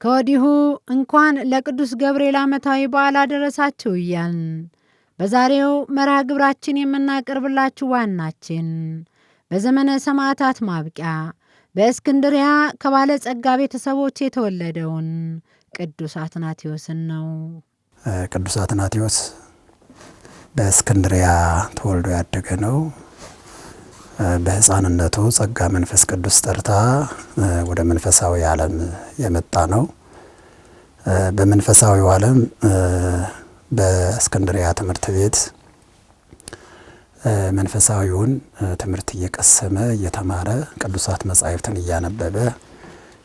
ከወዲሁ እንኳን ለቅዱስ ገብርኤል ዓመታዊ በዓል አደረሳችሁ እያልን በዛሬው መርሃ ግብራችን የምናቀርብላችሁ ዋናችን በዘመነ ሰማዕታት ማብቂያ በእስክንድርያ ከባለጸጋ ቤተሰቦች የተወለደውን ቅዱስ አትናቴዎስን ነው። ቅዱስ አትናቴዎስ በእስክንድርያ ተወልዶ ያደገ ነው። በሕፃንነቱ ጸጋ መንፈስ ቅዱስ ጠርታ ወደ መንፈሳዊ ዓለም የመጣ ነው። በመንፈሳዊው ዓለም በእስክንድርያ ትምህርት ቤት መንፈሳዊውን ትምህርት እየቀሰመ እየተማረ ቅዱሳት መጻሕፍትን እያነበበ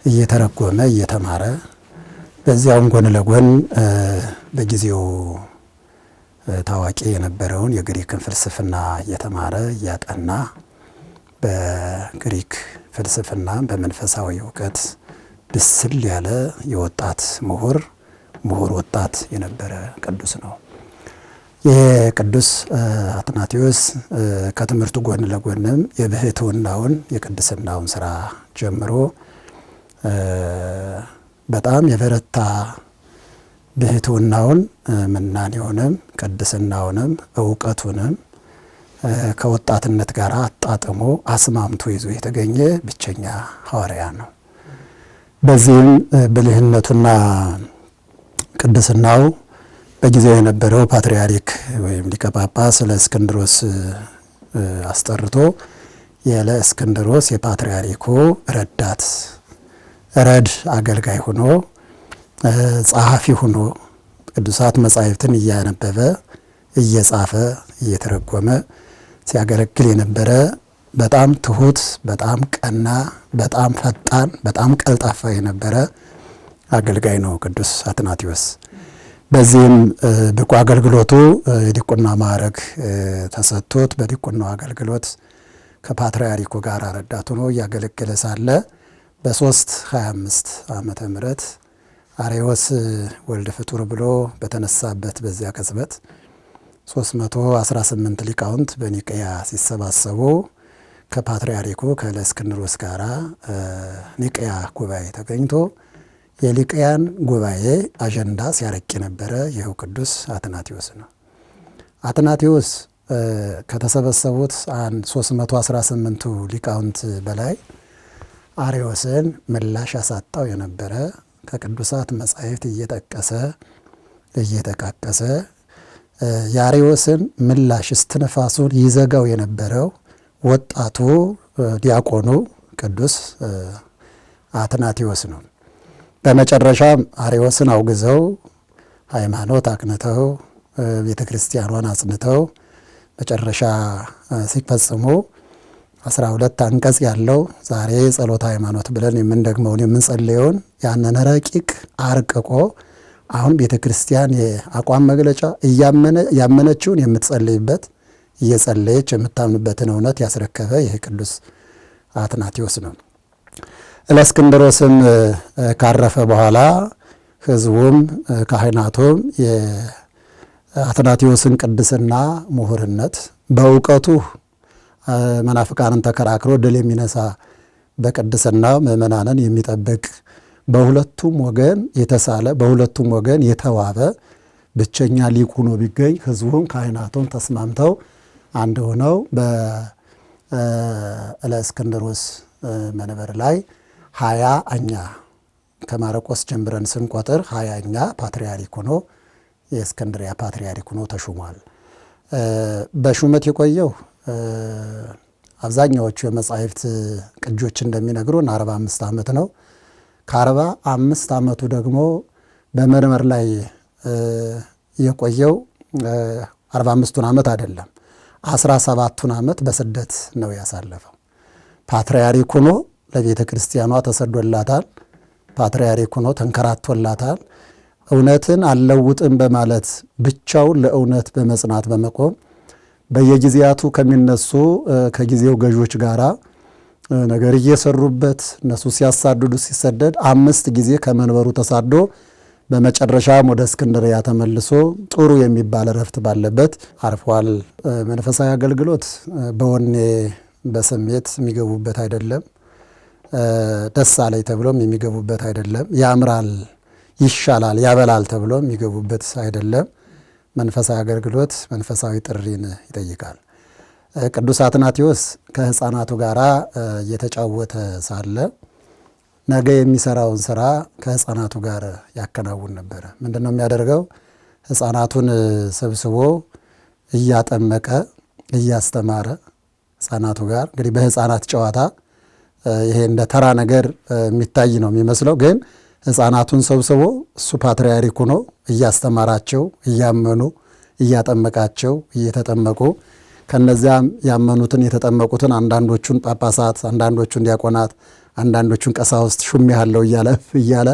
እየተረጎመ እየተማረ በዚያውም ጎን ለጎን በጊዜው ታዋቂ የነበረውን የግሪክን ፍልስፍና እየተማረ እያጠና በግሪክ ፍልስፍና በመንፈሳዊ እውቀት ብስል ያለ የወጣት ምሁር ወጣት የነበረ ቅዱስ ነው። የቅዱስ አትናቴዎስ ከትምህርቱ ጎን ለጎንም የብሕትውናውን የቅድስናውን ስራ ጀምሮ በጣም የበረታ ብሕትውናውን ምናኔውንም ቅድስናውንም እውቀቱንም ከወጣትነት ጋር አጣጥሞ አስማምቶ ይዞ የተገኘ ብቸኛ ሐዋርያ ነው። በዚህም ብልህነቱና ቅድስናው በጊዜው የነበረው ፓትርያርክ ወይም ሊቀ ጳጳስ ለእስክንድሮስ አስጠርቶ ለእስክንድሮስ የፓትርያርኩ ረድ አገልጋይ ሆኖ ጸሐፊ ሆኖ ቅዱሳት መጻሕፍትን እያነበበ እየጻፈ እየተረጎመ ሲያገለግል የነበረ በጣም ትሁት፣ በጣም ቀና፣ በጣም ፈጣን፣ በጣም ቀልጣፋ የነበረ አገልጋይ ነው ቅዱስ አትናቴዎስ። በዚህም ብቁ አገልግሎቱ የዲቁና ማዕረግ ተሰጥቶት በዲቁናው አገልግሎት ከፓትርያርኩ ጋር ረዳት ሆኖ እያገለገለ ሳለ በ325 ዓመተ ምህረት አርዮስ ወልደ ፍጡር ብሎ በተነሳበት በዚያ ቅጽበት 318 ሊቃውንት በኒቅያ ሲሰባሰቡ ከፓትርያርኩ ከእስክንድሮስ ጋር ኒቅያ ጉባኤ ተገኝቶ የኒቅያን ጉባኤ አጀንዳ ሲያረቅ የነበረ ይኸው ቅዱስ አትናቴዎስ ነው። አትናቴዎስ ከተሰበሰቡት 318ቱ ሊቃውንት በላይ አርዮስን ምላሽ ያሳጣው የነበረ ከቅዱሳት መጻሕፍት እየጠቀሰ እየተቃቀሰ የአርዮስን ምላሽ እስትንፋሱን ይዘጋው የነበረው ወጣቱ ዲያቆኑ ቅዱስ አትናቴዎስ ነው። በመጨረሻም አርዮስን አውግዘው ሃይማኖት አቅንተው ቤተ ክርስቲያኗን አጽንተው መጨረሻ ሲፈጽሙ 12 አንቀጽ ያለው ዛሬ ጸሎተ ሃይማኖት ብለን የምንደግመውን የምንጸልየውን ያንን ረቂቅ አርቅቆ አሁን ቤተ ክርስቲያን የአቋም መግለጫ ያመነችውን የምትጸልይበት እየጸለየች የምታምንበትን እውነት ያስረከበ ይህ ቅዱስ አትናቴዎስ ነው። ለእስክንድሮስም ካረፈ በኋላ ሕዝቡም ካህናቱም የአትናቴዎስን ቅድስና ምሁርነት በእውቀቱ መናፍቃንን ተከራክሮ ድል የሚነሳ በቅድስና ምእመናንን የሚጠብቅ በሁለቱም ወገን የተሳለ በሁለቱም ወገን የተዋበ ብቸኛ ሊቅ ሆኖ ቢገኝ ሕዝቡም ካህናቱም ተስማምተው አንድ ሆነው በእስክንድሮስ መንበር ላይ 20ኛ ከማርቆስ ጀምረን ስንቆጥር 20ኛ ፓትርያርክ ሆኖ የእስክንድርያ ፓትርያርክ ሆኖ ተሹሟል። በሹመት የቆየው አብዛኛዎቹ የመጻሕፍት ቅጆች እንደሚነግሩን 45 ዓመት ነው። ከ45 ዓመቱ ደግሞ በመንበር ላይ የቆየው 45ቱን ዓመት አይደለም 17ቱን ዓመት በስደት ነው ያሳለፈው። ፓትርያርክ ሆኖ ለቤተ ክርስቲያኗ ተሰዶላታል። ፓትርያርክ ሆኖ ተንከራቶላታል። እውነትን አልለውጥም በማለት ብቻውን ለእውነት በመጽናት በመቆም በየጊዜያቱ ከሚነሱ ከጊዜው ገዦች ጋራ ነገር እየሰሩበት እነሱ ሲያሳድዱ ሲሰደድ 5 ጊዜ ከመንበሩ ተሳዶ በመጨረሻም ወደ እስክንድርያ ተመልሶ ጥሩ የሚባል ረፍት ባለበት አርፏል። መንፈሳዊ አገልግሎት በወኔ በስሜት የሚገቡበት አይደለም። ደስ አለኝ ተብሎም የሚገቡበት አይደለም። ያምራል፣ ይሻላል፣ ያበላል ተብሎም የሚገቡበት አይደለም። መንፈሳዊ አገልግሎት መንፈሳዊ ጥሪን ይጠይቃል። ቅዱስ አትናቴዎስ ከሕፃናቱ ጋር እየተጫወተ ሳለ ነገ የሚሰራውን ስራ ከሕፃናቱ ጋር ያከናውን ነበረ። ምንድን ነው የሚያደርገው? ሕፃናቱን ሰብስቦ እያጠመቀ እያስተማረ ሕፃናቱ ጋር እንግዲህ በሕፃናት ጨዋታ ይሄ እንደ ተራ ነገር የሚታይ ነው የሚመስለው። ግን ሕፃናቱን ሰብስቦ እሱ ፓትርያርኩ ነው እያስተማራቸው እያመኑ እያጠመቃቸው እየተጠመቁ ከነዚያም ያመኑትን የተጠመቁትን አንዳንዶቹን ጳጳሳት፣ አንዳንዶቹን ዲያቆናት፣ አንዳንዶቹን ቀሳውስት ሹም ያለው እያለ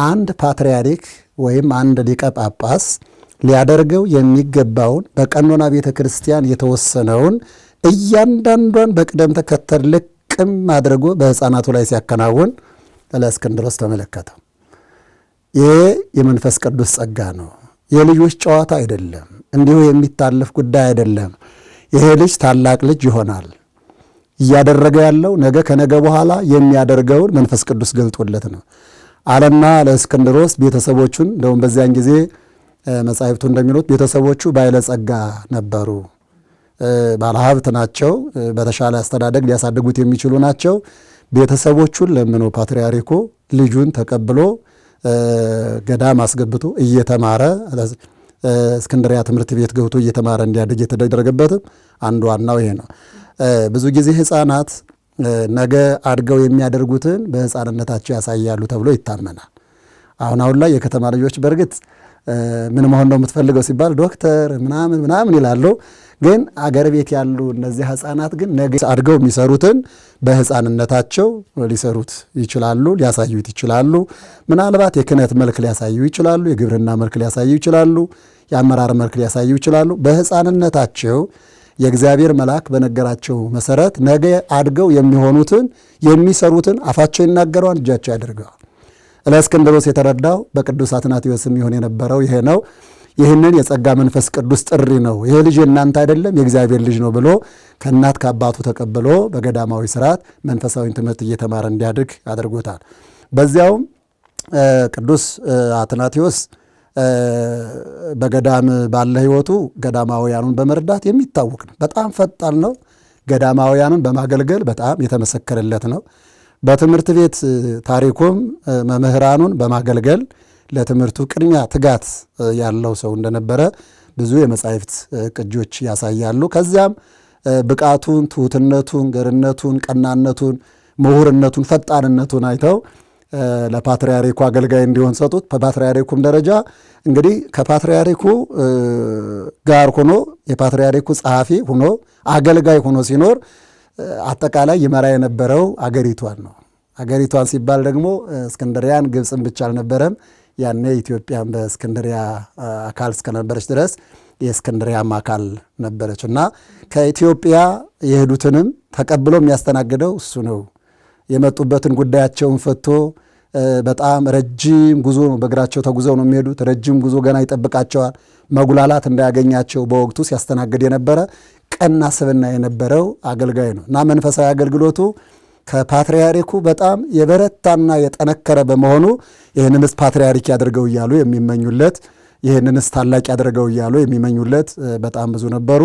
አንድ ፓትርያርክ ወይም አንድ ሊቀ ጳጳስ ሊያደርገው የሚገባውን በቀኖና ቤተ ክርስቲያን የተወሰነውን እያንዳንዷን በቅደም ተከተል ልቅም አድርጎ በሕፃናቱ ላይ ሲያከናውን ለእስክንድሮስ ተመለከተው። ይሄ የመንፈስ ቅዱስ ጸጋ ነው። የልጆች ጨዋታ አይደለም፣ እንዲሁ የሚታለፍ ጉዳይ አይደለም። ይሄ ልጅ ታላቅ ልጅ ይሆናል። እያደረገ ያለው ነገ ከነገ በኋላ የሚያደርገውን መንፈስ ቅዱስ ገልጦለት ነው አለና ለእስክንድሮስ ቤተሰቦቹን እንደውም በዚያን ጊዜ መጻሕፍቱ እንደሚሉት ቤተሰቦቹ ባለጸጋ ነበሩ፣ ባለሀብት ናቸው፣ በተሻለ አስተዳደግ ሊያሳድጉት የሚችሉ ናቸው። ቤተሰቦቹን ለምኖ ፓትርያርኩ ልጁን ተቀብሎ ገዳም አስገብቶ እየተማረ እስክንድሪያ ትምህርት ቤት ገብቶ እየተማረ እንዲያድግ የተደረገበትም አንዱ ዋናው ይሄ ነው። ብዙ ጊዜ ሕፃናት ነገ አድገው የሚያደርጉትን በሕፃንነታቸው ያሳያሉ ተብሎ ይታመናል። አሁን ላይ የከተማ ልጆች በእርግጥ ምን መሆን ነው የምትፈልገው ሲባል ዶክተር ምናምን ይላሉ። ግን አገር ቤት ያሉ እነዚህ ሕፃናት ግን ነገ አድገው የሚሰሩትን በሕፃንነታቸው ሊሰሩት ይችላሉ፣ ሊያሳዩት ይችላሉ። ምናልባት የክህነት መልክ ሊያሳዩ ይችላሉ፣ የግብርና መልክ ሊያሳዩ ይችላሉ፣ የአመራር መልክ ሊያሳዩ ይችላሉ። በሕፃንነታቸው የእግዚአብሔር መልአክ በነገራቸው መሰረት ነገ አድገው የሚሆኑትን የሚሰሩትን አፋቸው ይናገረዋል፣ እጃቸው ያደርገዋል። ለእስክንድሮስ የተረዳው በቅዱስ አትናቴዎስም ይሆን የነበረው ይሄ ነው። ይህንን የጸጋ መንፈስ ቅዱስ ጥሪ ነው። ይሄ ልጅ የእናንተ አይደለም የእግዚአብሔር ልጅ ነው ብሎ ከእናት ከአባቱ ተቀብሎ በገዳማዊ ስርዓት መንፈሳዊ ትምህርት እየተማረ እንዲያድግ አድርጎታል። በዚያውም ቅዱስ አትናቴዎስ በገዳም ባለ ሕይወቱ ገዳማውያኑን በመርዳት የሚታወቅ ነው። በጣም ፈጣን ነው። ገዳማውያኑን በማገልገል በጣም የተመሰከረለት ነው። በትምህርት ቤት ታሪኩም መምህራኑን በማገልገል ለትምህርቱ ቅድሚያ ትጋት ያለው ሰው እንደነበረ ብዙ የመጻሕፍት ቅጆች ያሳያሉ። ከዚያም ብቃቱን፣ ትሑትነቱን፣ ገርነቱን፣ ቀናነቱን፣ ምሁርነቱን፣ ፈጣንነቱን አይተው ለፓትርያርኩ አገልጋይ እንዲሆን ሰጡት። በፓትርያርኩም ደረጃ እንግዲህ ከፓትርያርኩ ጋር ሆኖ የፓትርያርኩ ጸሐፊ ሆኖ አገልጋይ ሆኖ ሲኖር አጠቃላይ ይመራ የነበረው አገሪቷን ነው። አገሪቷን ሲባል ደግሞ እስክንድሪያን ግብፅን ብቻ አልነበረም። ያኔ ኢትዮጵያን በእስክንድሪያ አካል እስከነበረች ድረስ የእስክንድሪያም አካል ነበረች እና ከኢትዮጵያ የሄዱትንም ተቀብሎ የሚያስተናግደው እሱ ነው። የመጡበትን ጉዳያቸውን ፈቶ በጣም ረጅም ጉዞ ነው፣ በእግራቸው ተጉዘው ነው የሚሄዱት። ረጅም ጉዞ ገና ይጠብቃቸዋል። መጉላላት እንዳያገኛቸው በወቅቱ ሲያስተናግድ የነበረ ቀና ስብዕና የነበረው አገልጋይ ነው እና መንፈሳዊ አገልግሎቱ ከፓትርያርኩ በጣም የበረታና የጠነከረ በመሆኑ ይህንንስ ፓትርያርክ ያደርገው እያሉ የሚመኙለት፣ ይህንንስ ታላቅ ያደርገው እያሉ የሚመኙለት በጣም ብዙ ነበሩ።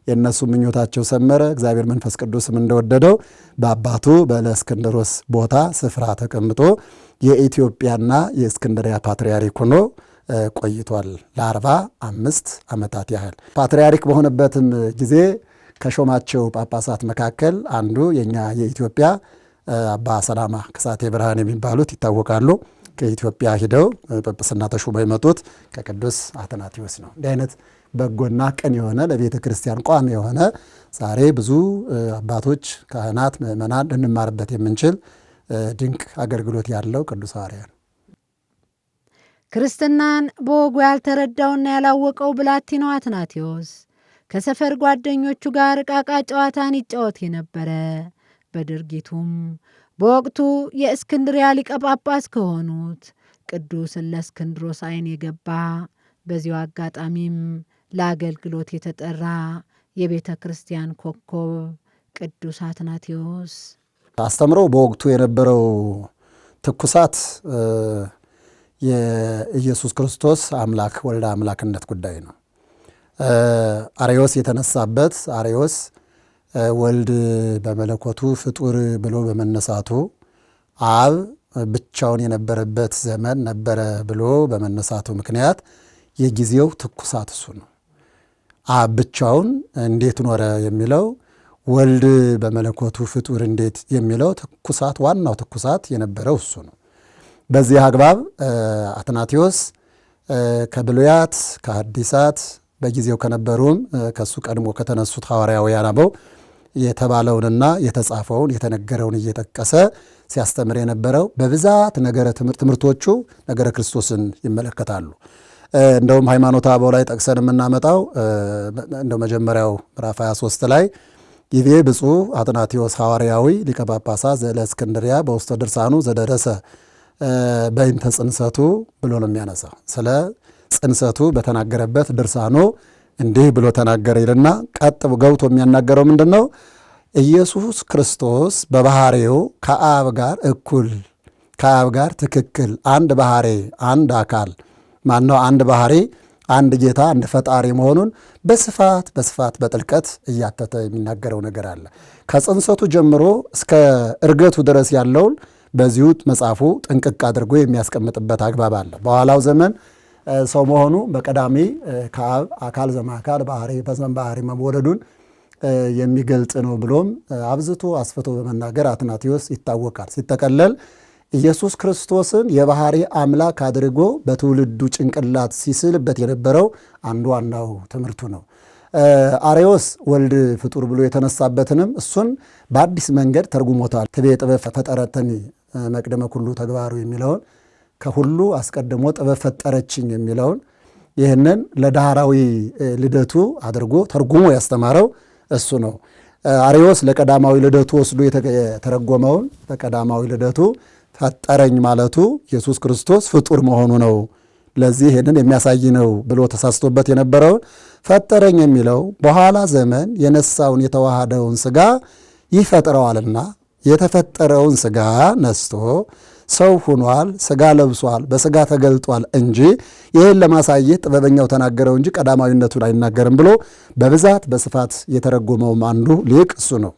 የእነሱ ምኞታቸው ሰመረ። እግዚአብሔር መንፈስ ቅዱስም እንደወደደው በአባቱ በእስክንድሮስ ቦታ ስፍራ ተቀምጦ የኢትዮጵያና የእስክንድሪያ ፓትርያርክ ሆኖ ቆይቷል ለ45 ዓመታት ያህል። ፓትርያርክ በሆነበትም ጊዜ ከሾማቸው ጳጳሳት መካከል አንዱ የኛ የኢትዮጵያ አባ ሰላማ ከሳቴ ብርሃን የሚባሉት ይታወቃሉ። ከኢትዮጵያ ሂደው ጵጵስና ተሹመው የመጡት ከቅዱስ አትናቴዎስ ነው። እንዲህ አይነት በጎና ቅን የሆነ ለቤተ ክርስቲያን ቋሚ የሆነ ዛሬ ብዙ አባቶች፣ ካህናት፣ ምእመናን ልንማርበት የምንችል ድንቅ አገልግሎት ያለው ቅዱስ ሐዋርያ ነው። ክርስትናን በወጉ ያልተረዳውና ያላወቀው ብላቴናው አትናቴዎስ ከሰፈር ጓደኞቹ ጋር ዕቃቃ ጨዋታን ይጫወት የነበረ፣ በድርጊቱም በወቅቱ የእስክንድሪያ ሊቀ ጳጳስ ከሆኑት ቅዱስ እለእስክንድሮስ ዓይን የገባ፣ በዚሁ አጋጣሚም ለአገልግሎት የተጠራ የቤተ ክርስቲያን ኮከብ ቅዱስ አትናቴዎስ አስተምረው በወቅቱ የነበረው ትኩሳት የኢየሱስ ክርስቶስ አምላክ ወልደ አምላክነት ጉዳይ ነው። አርዮስ የተነሳበት አርዮስ ወልድ በመለኮቱ ፍጡር ብሎ በመነሳቱ አብ ብቻውን የነበረበት ዘመን ነበረ ብሎ በመነሳቱ ምክንያት የጊዜው ትኩሳት እሱ ነው። አብ ብቻውን እንዴት ኖረ የሚለው፣ ወልድ በመለኮቱ ፍጡር እንዴት የሚለው ትኩሳት፣ ዋናው ትኩሳት የነበረው እሱ ነው። በዚህ አግባብ አትናቴዎስ ከብሉያት ከሐዲሳት በጊዜው ከነበሩም ከሱ ቀድሞ ከተነሱት ሐዋርያውያን አበው የተባለውንና የተጻፈውን የተነገረውን እየጠቀሰ ሲያስተምር የነበረው በብዛት ነገረ ትምህርቶቹ ነገረ ክርስቶስን ይመለከታሉ። እንደውም ሃይማኖተ አበው ላይ ጠቅሰን የምናመጣው እንደው መጀመሪያው ምዕራፍ 23 ላይ ይቤ ብፁዕ አትናቴዎስ ሐዋርያዊ ሊቀ ጳጳሳት ዘእስክንድርያ በውስተ ድርሳኑ ዘደረሰ በእንተ ጽንሰቱ ብሎ ነው የሚያነሳው። ስለ ጽንሰቱ በተናገረበት ድርሳኑ እንዲህ ብሎ ተናገረ ይልና ቀጥ ገብቶ የሚያናገረው ምንድን ነው? ኢየሱስ ክርስቶስ በባህሪው ከአብ ጋር እኩል፣ ከአብ ጋር ትክክል፣ አንድ ባህሪ፣ አንድ አካል ማነው? አንድ ባህሪ፣ አንድ ጌታ፣ አንድ ፈጣሪ መሆኑን በስፋት በጥልቀት እያተተ የሚናገረው ነገር አለ። ከጽንሰቱ ጀምሮ እስከ እርገቱ ድረስ ያለውን በዚሁ መጽሐፉ ጥንቅቅ አድርጎ የሚያስቀምጥበት አግባብ አለ። በኋላው ዘመን ሰው መሆኑ በቀዳሚ ከአብ አካል ዘማካል ባህሪ በዘንባህሪ መወለዱን የሚገልጽ ነው ብሎም አብዝቶ አስፍቶ በመናገር አትናቴዎስ ይታወቃል። ሲጠቀለል ኢየሱስ ክርስቶስን የባህሪ አምላክ አድርጎ በትውልዱ ጭንቅላት ሲስልበት የነበረው አንዱ ዋናው ትምህርቱ ነው። አርዮስ ወልድ ፍጡር ብሎ የተነሳበትንም እሱን በአዲስ መንገድ ተርጉሞታል። ትቤ ጥበብ ፈጠረተኒ መቅደመ ኩሉ ተግባሩ የሚለውን ከሁሉ አስቀድሞ ጥበብ ፈጠረችኝ የሚለውን ይህንን ለዳህራዊ ልደቱ አድርጎ ተርጉሞ ያስተማረው እሱ ነው። አርዮስ ለቀዳማዊ ልደቱ ወስዶ የተረጎመውን በቀዳማዊ ልደቱ ፈጠረኝ ማለቱ ኢየሱስ ክርስቶስ ፍጡር መሆኑ ነው፣ ለዚህ ይህንን የሚያሳይ ነው ብሎ ተሳስቶበት የነበረውን ፈጠረኝ የሚለው በኋላ ዘመን የነሳውን የተዋሃደውን ሥጋ ይፈጥረዋልና የተፈጠረውን ሥጋ ነስቶ ሰው ሁኗል፣ ሥጋ ለብሷል፣ በሥጋ ተገልጧል እንጂ ይህን ለማሳየት ጥበበኛው ተናገረው እንጂ ቀዳማዊነቱን አይናገርም ብሎ በብዛት በስፋት የተረጎመውም አንዱ ሊቅ እሱ ነው።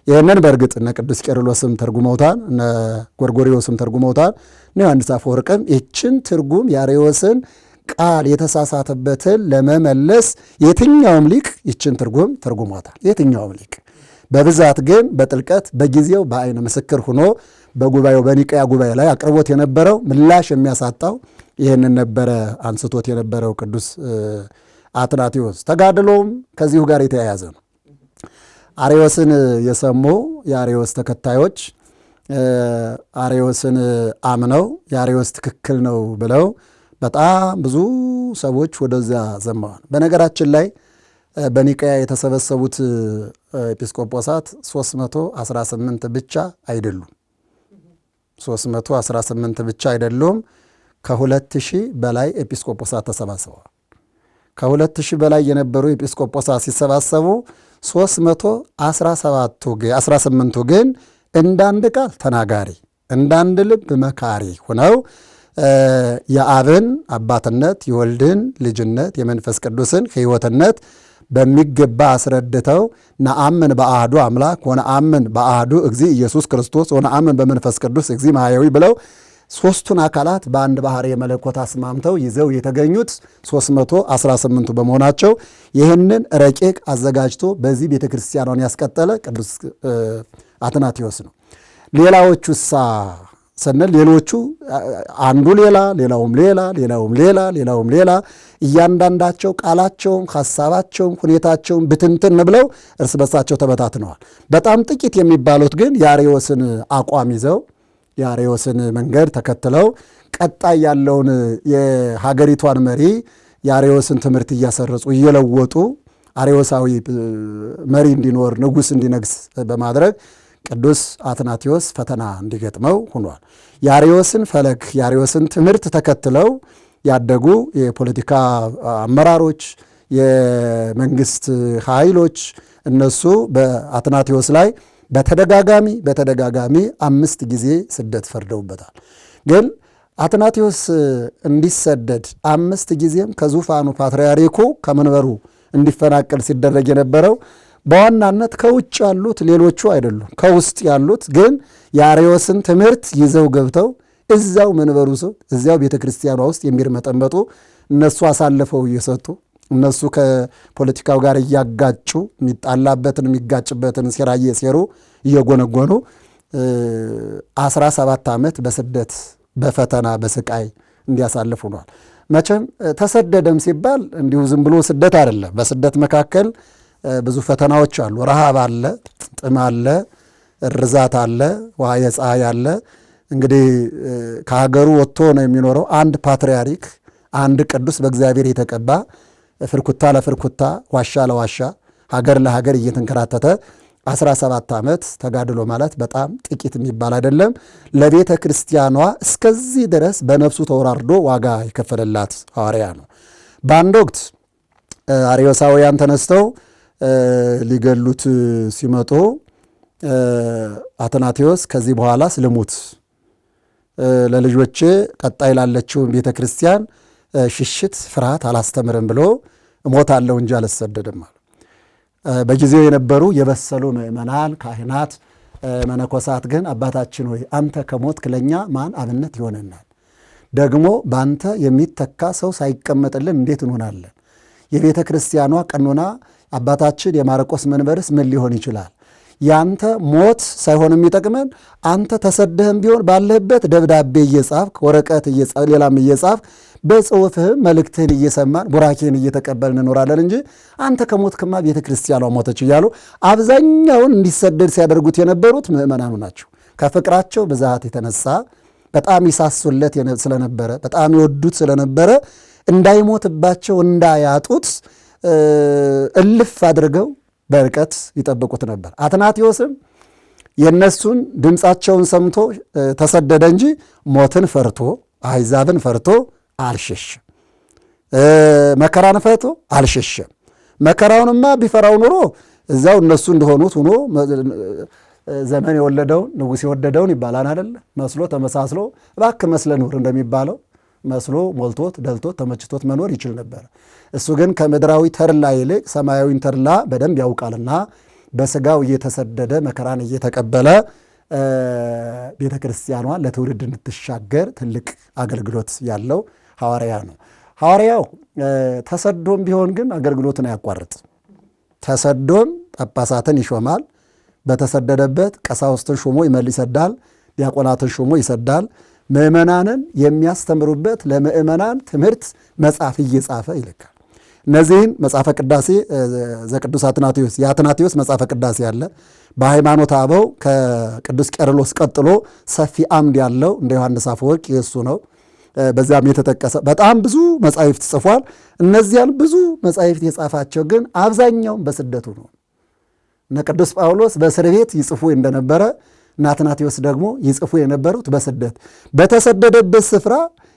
ይህንን በእርግጥ እነ ቅዱስ ቄርሎስም ተርጉመውታል፣ እነ ጎርጎርዮስም ተርጉመውታል። ዮሐንስ አፈወርቅም ይችን ትርጉም የአርዮስን ቃል የተሳሳተበትን ለመመለስ የትኛውም ሊቅ ይችን ትርጉም ተርጉሟታል። የትኛውም ሊቅ በብዛት ግን በጥልቀት በጊዜው በአይነ ምስክር ሆኖ በጉባኤው በኒቅያ ጉባኤ ላይ አቅርቦት የነበረው ምላሽ የሚያሳጣው ይህንን ነበረ አንስቶት የነበረው ቅዱስ አትናቴዎስ። ተጋድሎም ከዚሁ ጋር የተያያዘ ነው። አርዮስን የሰሙ የአርዮስ ተከታዮች አርዮስን አምነው የአርዮስ ትክክል ነው ብለው በጣም ብዙ ሰዎች ወደዚያ ዘመዋል። በነገራችን ላይ በኒቅያ የተሰበሰቡት ኤጲስቆጶሳት 318 ብቻ አይደሉም። 318 ብቻ አይደሉም። ከ2000 በላይ ኤጲስቆጶሳት ተሰባስበዋል። ከ2000 በላይ የነበሩ ኤጲስቆጶሳት ሲሰባሰቡ 318ቱ ግን እንዳንድ ቃል ተናጋሪ እንዳንድ ልብ መካሪ ሆነው የአብን አባትነት የወልድን ልጅነት የመንፈስ ቅዱስን ሕይወትነት በሚገባ አስረድተው ነአምን በአሐዱ አምላክ ወነአምን በአሐዱ እግዚእ ኢየሱስ ክርስቶስ ወነአምን በመንፈስ ቅዱስ እግዚእ ማሕየዊ ብለው ሦስቱን አካላት በአንድ ባሕርይ መለኮት አስማምተው ይዘው የተገኙት 318ቱ በመሆናቸው ይህንን ረቂቅ አዘጋጅቶ በዚህ ቤተ ክርስቲያኗን ያስቀጠለ ቅዱስ አትናቴዎስ ነው። ሌላዎቹሳ ስንል ሌሎቹ አንዱ ሌላ ሌላውም ሌላ ሌላውም ሌላ ሌላውም ሌላ እያንዳንዳቸው ቃላቸውም ሐሳባቸውም ሁኔታቸውም ብትንትን ብለው እርስ በርሳቸው ተበታትነዋል። በጣም ጥቂት የሚባሉት ግን የአርዮስን አቋም ይዘው የአርዮስን መንገድ ተከትለው ቀጣይ ያለውን የሀገሪቷን መሪ የአርዮስን ትምህርት እያሰረጹ እየለወጡ አርዮሳዊ መሪ እንዲኖር ንጉሥ እንዲነግስ በማድረግ ቅዱስ አትናቴዎስ ፈተና እንዲገጥመው ሆኗል። የአርዮስን ፈለግ የአርዮስን ትምህርት ተከትለው ያደጉ የፖለቲካ አመራሮች፣ የመንግስት ኃይሎች እነሱ በአትናቴዎስ ላይ በተደጋጋሚ 5 ጊዜ ስደት ፈርደውበታል። ግን አትናቴዎስ እንዲሰደድ 5 ጊዜም ከዙፋኑ ፓትርያርኩ ከመንበሩ እንዲፈናቀል ሲደረግ የነበረው በዋናነት ከውጭ ያሉት ሌሎቹ አይደሉም። ከውስጥ ያሉት ግን የአርዮስን ትምህርት ይዘው ገብተው እዛው መንበሩ ሰው እዚያው ቤተ ክርስቲያኗ ውስጥ የሚርመጠመጡ እነሱ አሳልፈው እየሰጡ እነሱ ከፖለቲካው ጋር እያጋጩ የሚጣላበትን የሚጋጭበትን ሴራ እየሴሩ እየጎነጎኑ 17 ዓመት በስደት በፈተና በስቃይ እንዲያሳልፍ ሆኗል። መቼም ተሰደደም ሲባል እንዲሁ ዝም ብሎ ስደት አይደለም። በስደት መካከል ብዙ ፈተናዎች አሉ። ረሃብ አለ፣ ጥም አለ፣ እርዛት አለ፣ ውሃ የፀሐይ አለ። እንግዲህ ከሀገሩ ወጥቶ ነው የሚኖረው። አንድ ፓትርያርክ አንድ ቅዱስ በእግዚአብሔር የተቀባ ፍርኩታ ለፍርኩታ ዋሻ ለዋሻ ሀገር ለሀገር እየተንከራተተ 17 ዓመት ተጋድሎ ማለት በጣም ጥቂት የሚባል አይደለም። ለቤተ ክርስቲያኗ እስከዚህ ድረስ በነፍሱ ተወራርዶ ዋጋ የከፈለላት ሐዋርያ ነው። በአንድ ወቅት አርዮሳውያን ተነስተው ሊገሉት ሲመጡ አትናቴዎስ ከዚህ በኋላ ስልሙት ለልጆቼ ቀጣይ ላለችውን ቤተ ክርስቲያን ሽሽት ፍርሃት አላስተምርም ብሎ እሞታለሁ እንጂ አልሰደድም አለ። በጊዜው የነበሩ የበሰሉ ምእመናን፣ ካህናት፣ መነኮሳት ግን አባታችን ሆይ አንተ ከሞትክ ለእኛ ማን አብነት ይሆነናል? ደግሞ በአንተ የሚተካ ሰው ሳይቀመጥልን እንዴት እንሆናለን? የቤተ ክርስቲያኗ ቀኖና አባታችን የማርቆስ መንበርስ ምን ሊሆን ይችላል? ያንተ ሞት ሳይሆን የሚጠቅመን አንተ ተሰደህም ቢሆን ባለህበት ደብዳቤ እየጻፍክ ወረቀት ሌላም እየጻፍክ በጽሑፍህም መልእክትህን እየሰማን ቡራኬን እየተቀበልን እንኖራለን እንጂ አንተ ከሞትክማ ቤተ ክርስቲያኗ ሞተች እያሉ አብዛኛውን እንዲሰደድ ሲያደርጉት የነበሩት ምእመናኑ ናቸው። ከፍቅራቸው ብዛት የተነሳ በጣም ይሳሱለት ስለነበረ በጣም ይወዱት ስለነበረ እንዳይሞትባቸው እንዳያጡት እልፍ አድርገው በርቀት ይጠብቁት ነበር። አትናቴዎስም የነሱን ድምፃቸውን ሰምቶ ተሰደደ እንጂ ሞትን ፈርቶ አሕዛብን ፈርቶ አልሸሸም። መከራን ፈርቶ አልሸሸም። መከራውንማ ቢፈራው ኑሮ እዛው እነሱ እንደሆኑት ሆኖ ዘመን የወለደውን ንጉሥ የወደደውን ይባላል አይደለ? መስሎ ተመሳስሎ እባክህ መስለ ኑር እንደሚባለው መስሎ ሞልቶት ደልቶት ተመችቶት መኖር ይችል ነበር። እሱ ግን ከምድራዊ ተድላ ይልቅ ሰማያዊን ተድላ በደንብ ያውቃልና በስጋው እየተሰደደ መከራን እየተቀበለ ቤተ ክርስቲያኗን ለትውልድ እንድትሻገር ትልቅ አገልግሎት ያለው ሐዋርያ ነው። ሐዋርያው ተሰዶም ቢሆን ግን አገልግሎትን አያቋርጥ። ተሰዶም ጳጳሳትን ይሾማል። በተሰደደበት ቀሳውስትን ሾሞ ይሰዳል። ዲያቆናትን ሾሞ ይሰዳል። ምእመናንን የሚያስተምሩበት ለምእመናን ትምህርት መጽሐፍ እየጻፈ ይልካል። እነዚህን መጽሐፈ ቅዳሴ ዘቅዱስ አትናቴዎስ የአትናቴዎስ መጽሐፈ ቅዳሴ አለ። በሃይማኖት አበው ከቅዱስ ቄርሎስ ቀጥሎ ሰፊ አምድ ያለው እንደ ዮሐንስ አፈወርቅ የእሱ ነው። በዚያም የተጠቀሰ በጣም ብዙ መጻሕፍት ጽፏል። እነዚያን ብዙ መጻሕፍት የጻፋቸው ግን አብዛኛውን በስደቱ ነው። እነ ቅዱስ ጳውሎስ በእስር ቤት ይጽፉ እንደነበረ እና አትናቴዎስ ደግሞ ይጽፉ የነበሩት በስደት በተሰደደበት ስፍራ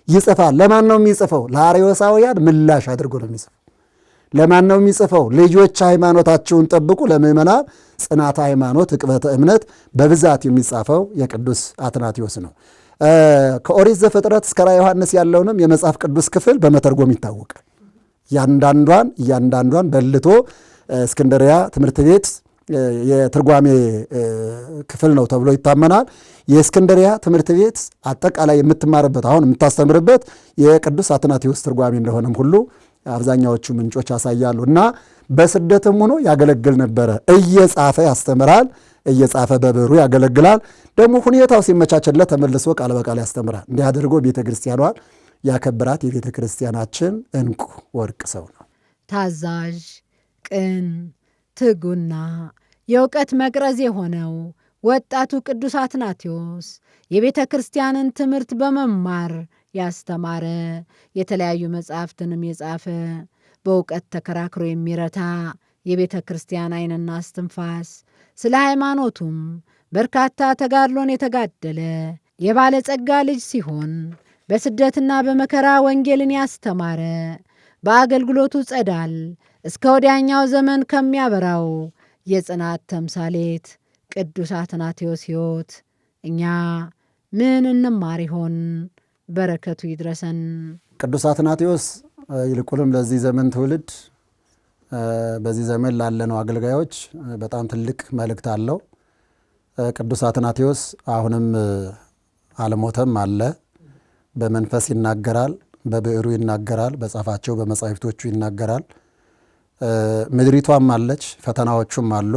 ይጽፋል። ለማን ነው የሚጽፈው? ለአርዮሳውያን ምላሽ አድርጎ ነው የሚጽፈው። ለማን ነው የሚጽፈው? ልጆች ሃይማኖታቸውን ጠብቁ፣ ለምእመናን ጽናተ ሃይማኖት ዕቅበተ እምነት በብዛት የሚጻፈው የቅዱስ አትናቴዎስ ነው። ከኦሪት ዘፍጥረት እስከ ራዕየ ዮሐንስ ያለውንም የመጽሐፍ ቅዱስ ክፍል በመተርጎም ይታወቃል። እያንዳንዷን በልቶ እስክንድርያ ትምህርት ቤት የትርጓሜ ክፍል ነው ተብሎ ይታመናል። የእስክንድርያ ትምህርት ቤት አጠቃላይ የምትማርበት አሁን የምታስተምርበት የቅዱስ አትናቴዎስ ትርጓሜ እንደሆነም ሁሉ አብዛኛዎቹ ምንጮች ያሳያሉ። እና በስደትም ሆኖ ያገለግል ነበረ። እየጻፈ ያስተምራል፣ እየጻፈ በብዕሩ ያገለግላል። ደግሞ ሁኔታው ሲመቻችለት ተመልሶ ቃል በቃል ያስተምራል። እንዲህ አድርጎ ቤተ ክርስቲያኗን ያከብራት የቤተ ክርስቲያናችን ዕንቁ ወርቅ ሰው ነው። ታዛዥ፣ ቅን፣ ትጉና የእውቀት መቅረዝ የሆነው ወጣቱ ቅዱስ አትናቴዎስ የቤተ ክርስቲያንን ትምህርት በመማር ያስተማረ፣ የተለያዩ መጻሕፍትንም የጻፈ፣ በእውቀት ተከራክሮ የሚረታ የቤተ ክርስቲያን ዓይንና እስትንፋስ፣ ስለ ሃይማኖቱም በርካታ ተጋድሎን የተጋደለ የባለጸጋ ልጅ ሲሆን በስደትና በመከራ ወንጌልን ያስተማረ፣ በአገልግሎቱ ጸዳል እስከ ወዲያኛው ዘመን ከሚያበራው የጽናት ተምሳሌት ቅዱስ አትናቴዎስ ሕይወት እኛ ምን እንማር ይሆን? በረከቱ ይድረሰን። ቅዱስ አትናቴዎስ ይልቁንም ለዚህ ዘመን ትውልድ በዚህ ዘመን ላለነው አገልጋዮች በጣም ትልቅ መልእክት አለው። ቅዱስ አትናቴዎስ አሁንም አልሞተም አለ። በመንፈስ ይናገራል፣ በብዕሩ ይናገራል፣ በጻፋቸው በመጻሕፍቶቹ ይናገራል። ምድሪቷም አለች፣ ፈተናዎቹም አሉ።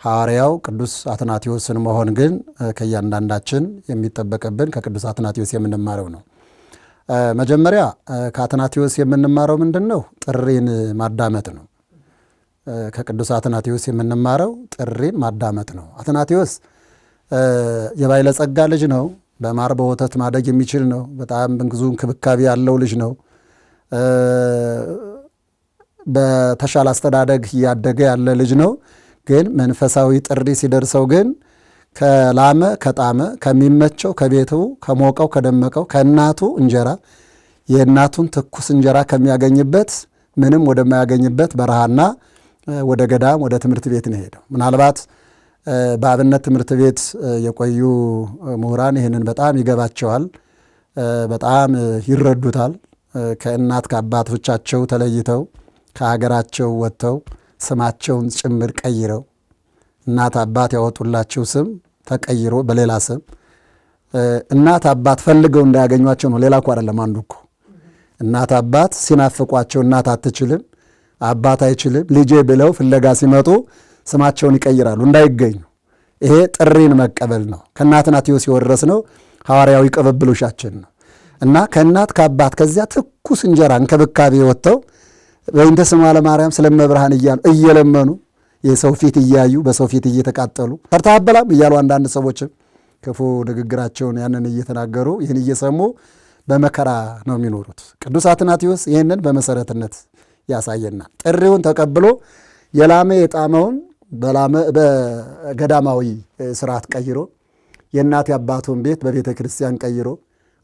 ሐዋርያው ቅዱስ አትናቴዎስን መሆን ግን ከእያንዳንዳችን የሚጠበቅብን ከቅዱስ አትናቴዎስ የምንማረው ነው። መጀመሪያ ከአትናቴዎስ የምንማረው ምንድን ነው? ጥሪን ማዳመጥ ነው። ከቅዱስ አትናቴዎስ የምንማረው ጥሪን ማዳመጥ ነው። አትናቴዎስ የባለጸጋ ልጅ ነው። በማር በወተት ማደግ የሚችል ነው። በጣም ብዙ እንክብካቤ ያለው ልጅ ነው። በተሻለ አስተዳደግ እያደገ ያለ ልጅ ነው። ግን መንፈሳዊ ጥሪ ሲደርሰው ግን ከላመ ከጣመ ከሚመቸው ከቤቱ ከሞቀው ከደመቀው ከእናቱ እንጀራ የእናቱን ትኩስ እንጀራ ከሚያገኝበት ምንም ወደማያገኝበት በረሃና ወደ ገዳም ወደ ትምህርት ቤት ነው ሄደው። ምናልባት በአብነት ትምህርት ቤት የቆዩ ምሁራን ይህንን በጣም ይገባቸዋል፣ በጣም ይረዱታል። ከእናት ከአባቶቻቸው ተለይተው ከሀገራቸው ወጥተው ስማቸውን ጭምር ቀይረው እናት አባት ያወጡላቸው ስም ተቀይሮ በሌላ ስም እናት አባት ፈልገው እንዳያገኟቸው ነው። ሌላ እኮ አይደለም። አንዱ እኮ እናት አባት ሲናፍቋቸው እናት አትችልም፣ አባት አይችልም፣ ልጄ ብለው ፍለጋ ሲመጡ ስማቸውን ይቀይራሉ እንዳይገኙ። ይሄ ጥሪን መቀበል ነው። ከእናት አትናቴዎስ የወረስነው ሐዋርያዊ ቅብብሎሻችን ነው እና ከእናት ከአባት ከዚያ ትኩስ እንጀራ እንክብካቤ ወጥተው በእንተ ስማ ለማርያም ስለመብርሃን እያሉ እየለመኑ የሰው ፊት እያዩ በሰው ፊት እየተቃጠሉ ሰርተህ አትበላም እያሉ አንዳንድ ሰዎችም ክፉ ንግግራቸውን ያንን እየተናገሩ ይህን እየሰሙ በመከራ ነው የሚኖሩት። ቅዱስ አትናቴዎስ ይህንን በመሰረትነት ያሳየናል። ጥሪውን ተቀብሎ የላመ የጣመውን በገዳማዊ ስርዓት ቀይሮ የእናት አባቱን ቤት በቤተ ክርስቲያን ቀይሮ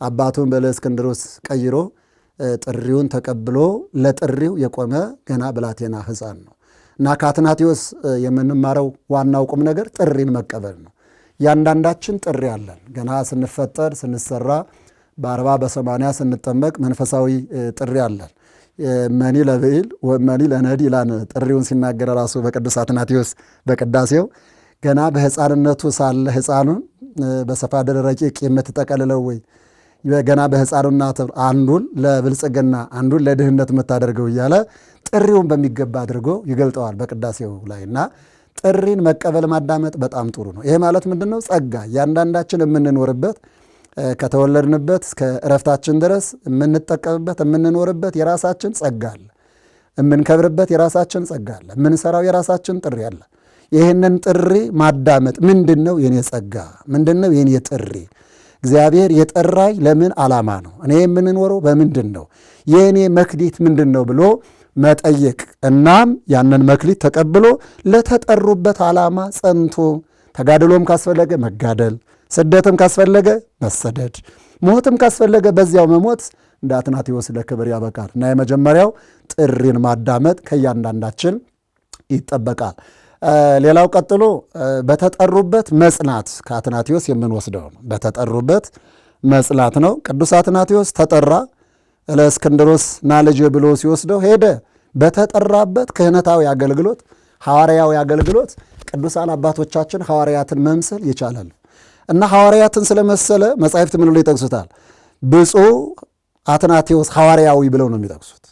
አባቱን በእስክንድሮስ ቀይሮ ጥሪውን ተቀብሎ ለጥሪው የቆመ ገና ብላቴና ሕፃን ነው እና ከአትናቴዎስ የምንማረው ዋናው ቁም ነገር ጥሪን መቀበል ነው። እያንዳንዳችን ጥሪ አለን። ገና ስንፈጠር ስንሰራ በ40 በ80 ስንጠመቅ መንፈሳዊ ጥሪ አለን። መኒ ለብዕል ወመኒ ለነድ ይላን ጥሪውን ሲናገር ራሱ በቅዱስ አትናቴዎስ በቅዳሴው ገና በሕፃንነቱ ሳለ ሕፃኑን በሰፋደር ረቂቅ የምትጠቀልለው ወይ ገና በሕፃኑና አንዱን ለብልጽግና አንዱን ለድህነት የምታደርገው እያለ ጥሪውን በሚገባ አድርጎ ይገልጠዋል በቅዳሴው ላይ እና ጥሪን መቀበል ማዳመጥ በጣም ጥሩ ነው። ይሄ ማለት ምንድን ነው? ጸጋ እያንዳንዳችን የምንኖርበት ከተወለድንበት እስከ እረፍታችን ድረስ የምንጠቀምበት የምንኖርበት የራሳችን ጸጋ አለ። የምንከብርበት የራሳችን ጸጋ አለ። የምንሰራው የራሳችን ጥሪ አለ። ይህንን ጥሪ ማዳመጥ ምንድን ነው የኔ ጸጋ? ምንድን ነው የኔ ጥሪ? እግዚአብሔር የጠራኝ ለምን ዓላማ ነው? እኔ የምንኖረው በምንድን ነው? የእኔ መክሊት ምንድን ነው ብሎ መጠየቅ እናም ያንን መክሊት ተቀብሎ ለተጠሩበት ዓላማ ጸንቶ ተጋድሎም ካስፈለገ መጋደል፣ ስደትም ካስፈለገ መሰደድ፣ ሞትም ካስፈለገ በዚያው መሞት እንደ አትናቴዎስ ለክብር ያበቃል እና የመጀመሪያው ጥሪን ማዳመጥ ከእያንዳንዳችን ይጠበቃል። ሌላው ቀጥሎ በተጠሩበት መጽናት ከአትናቴዎስ የምንወስደው ነው። በተጠሩበት መጽናት ነው። ቅዱስ አትናቴዎስ ተጠራ። ለእስክንድሮስ ና ልጄ ብሎ ሲወስደው ሄደ። በተጠራበት ክህነታዊ አገልግሎት ሐዋርያዊ አገልግሎት ቅዱሳን አባቶቻችን ሐዋርያትን መምሰል ይቻላል እና ሐዋርያትን ስለመሰለ መጻሕፍት ምን ብሎ ይጠቅሱታል? ብፁዕ አትናቴዎስ ሐዋርያዊ ብለው ነው የሚጠቅሱት።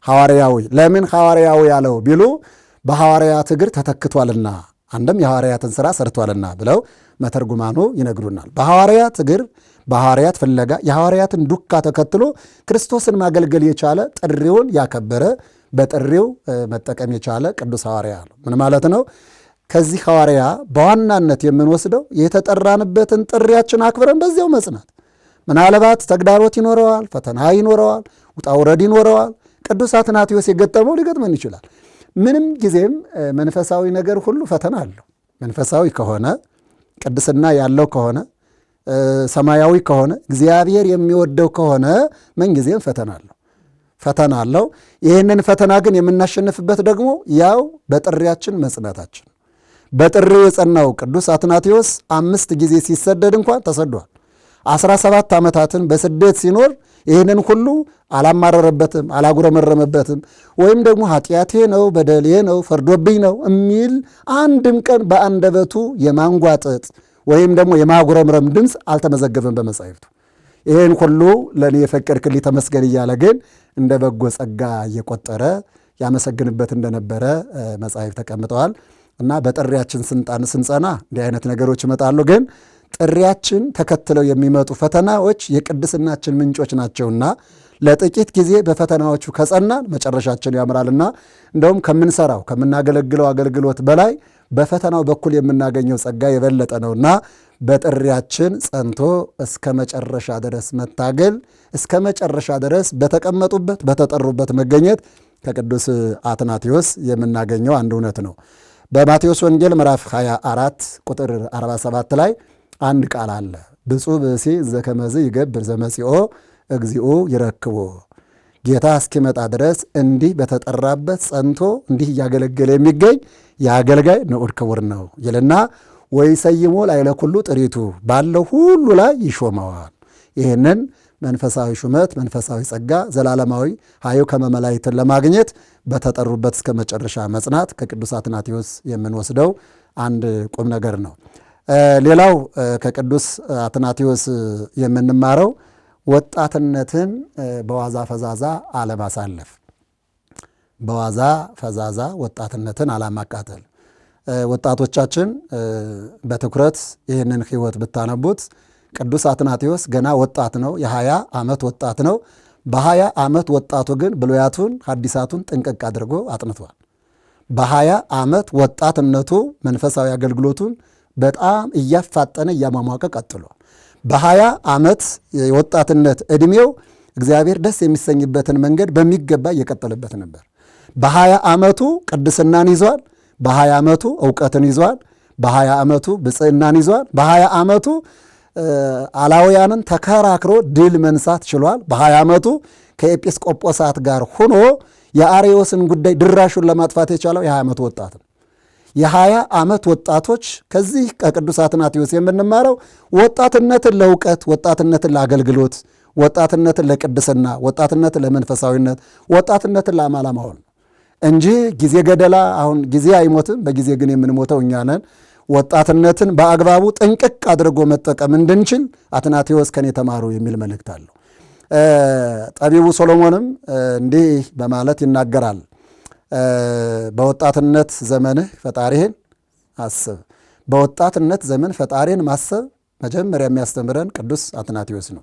ሐዋርያዊ ለምን ሐዋርያዊ ያለው ቢሉ በሐዋርያት እግር ተተክቷልና አንድም የሐዋርያትን ሥራ ሰርቷልና ብለው መተርጉማኑ ይነግሩናል። በሐዋርያት እግር በሐዋርያት ፍለጋ የሐዋርያትን ዱካ ተከትሎ ክርስቶስን ማገልገል የቻለ ጥሪውን ያከበረ በጥሪው መጠቀም የቻለ ቅዱስ ሐዋርያ ነው። ምን ማለት ነው? ከዚህ ሐዋርያ በዋናነት የምንወስደው የተጠራንበትን ጥሪያችን አክብረን በዚያው መጽናት። ምናልባት ተግዳሮት ይኖረዋል፣ ፈተና ይኖረዋል፣ ውጣ ውረድ ይኖረዋል። ቅዱስ አትናቴዎስ የገጠመው ሊገጥመን ይችላል። ምንም ጊዜም መንፈሳዊ ነገር ሁሉ ፈተና አለው። መንፈሳዊ ከሆነ ቅድስና ያለው ከሆነ ሰማያዊ ከሆነ እግዚአብሔር የሚወደው ከሆነ ምንጊዜም ፈተና አለው። ይህንን ፈተና ግን የምናሸንፍበት ደግሞ ያው በጥሪያችን መጽናታችን፣ በጥሪው የጸናው ቅዱስ አትናቴዎስ 5 ጊዜ ሲሰደድ እንኳን ተሰዷል። 17 ዓመታትን በስደት ሲኖር ይህንን ሁሉ አላማረረበትም፣ አላጉረመረመበትም። ወይም ደግሞ ኃጢአቴ ነው፣ በደሌ ነው፣ ፈርዶብኝ ነው የሚል አንድም ቀን በአንደበቱ የማንጓጠጥ ወይም ደግሞ የማጉረምረም ድምፅ አልተመዘገበም በመጻሕፍቱ። ይህን ሁሉ ለእኔ የፈቀድክልኝ ተመስገን እያለ ግን እንደ በጎ ጸጋ እየቆጠረ ያመሰግንበት እንደነበረ መጻሕፍት ተቀምጠዋል። እና በጥሪያችን ስንጸና እንዲህ አይነት ነገሮች ይመጣሉ። ግን ጥሪያችን ተከትለው የሚመጡ ፈተናዎች የቅድስናችን ምንጮች ናቸውና ለጥቂት ጊዜ በፈተናዎቹ ከጸናን መጨረሻችን ያምራልና እንደውም ከምንሰራው ከምናገለግለው አገልግሎት በላይ በፈተናው በኩል የምናገኘው ጸጋ የበለጠ ነውና በጥሪያችን ጸንቶ እስከ መጨረሻ ድረስ መታገል፣ እስከ መጨረሻ ድረስ በተቀመጡበት በተጠሩበት መገኘት ከቅዱስ አትናቴዎስ የምናገኘው አንድ እውነት ነው። በማቴዎስ ወንጌል ምዕራፍ 24 ቁጥር 47 ላይ አንድ ቃል አለ። ብፁዕ ብእሲ ዘከመዝ ይገብር ዘመጺኦ እግዚኦ ይረክቦ። ጌታ እስኪመጣ ድረስ እንዲህ በተጠራበት ጸንቶ እንዲህ እያገለገለ የሚገኝ የአገልጋይ ንዑድ ክቡር ነው ይልና ወይሰይሞ ላዕለ ኩሉ ጥሪቱ፣ ባለው ሁሉ ላይ ይሾመዋል። ይህንን መንፈሳዊ ሹመት መንፈሳዊ ጸጋ ዘላለማዊ ኃይው ከመመላይትን ለማግኘት በተጠሩበት እስከ መጨረሻ መጽናት ከቅዱስ አትናቴዎስ የምንወስደው አንድ ቁም ነገር ነው። ሌላው ከቅዱስ አትናቴዎስ የምንማረው ወጣትነትን በዋዛ ፈዛዛ አለማሳለፍ፣ በዋዛ ፈዛዛ ወጣትነትን አለማቃጠል። ወጣቶቻችን በትኩረት ይህንን ሕይወት ብታነቡት ቅዱስ አትናቴዎስ ገና ወጣት ነው። የ20 ዓመት ወጣት ነው። በ20 ዓመት ወጣቱ ግን ብሉያቱን ሐዲሳቱን ጥንቅቅ አድርጎ አጥንቷል። በ20 ዓመት ወጣትነቱ መንፈሳዊ አገልግሎቱን በጣም እያፋጠነ እያሟሟቀ ቀጥሏል። በ20 ዓመት የወጣትነት ዕድሜው እግዚአብሔር ደስ የሚሰኝበትን መንገድ በሚገባ እየቀጠለበት ነበር። በ20 ዓመቱ ቅድስናን ይዟል። በ20 ዓመቱ ዕውቀትን ይዟል። በ20 ዓመቱ ብፅዕናን ይዟል። በ20 ዓመቱ አላውያንን ተከራክሮ ድል መንሳት ችሏል። በ20 ዓመቱ ከኤጲስቆጶሳት ጋር ሆኖ የአርዮስን ጉዳይ ድራሹን ለማጥፋት የቻለው የ20 ዓመቱ ወጣት ነው። የ20 ዓመት ወጣቶች ከዚህ ከቅዱስ አትናቴዎስ የምንማረው ወጣትነትን ለእውቀት፣ ወጣትነትን ለአገልግሎት፣ ወጣትነትን ለቅድስና፣ ወጣትነትን ለመንፈሳዊነት፣ ወጣትነትን ለዓላማ ማዋል እንጂ ጊዜ ገደላ። አሁን ጊዜ አይሞትም፣ በጊዜ ግን የምንሞተው እኛ ነን። ወጣትነትን በአግባቡ ጥንቅቅ አድርጎ መጠቀም እንድንችል አትናቴዎስ ከኔ ተማሩ የሚል መልእክት አለው። ጠቢቡ ሶሎሞንም እንዲህ በማለት ይናገራል። በወጣትነት ዘመንህ ፈጣሪህን አስብ። በወጣትነት ዘመን ፈጣሪን ማሰብ መጀመሪያ የሚያስተምረን ቅዱስ አትናቴዎስ ነው።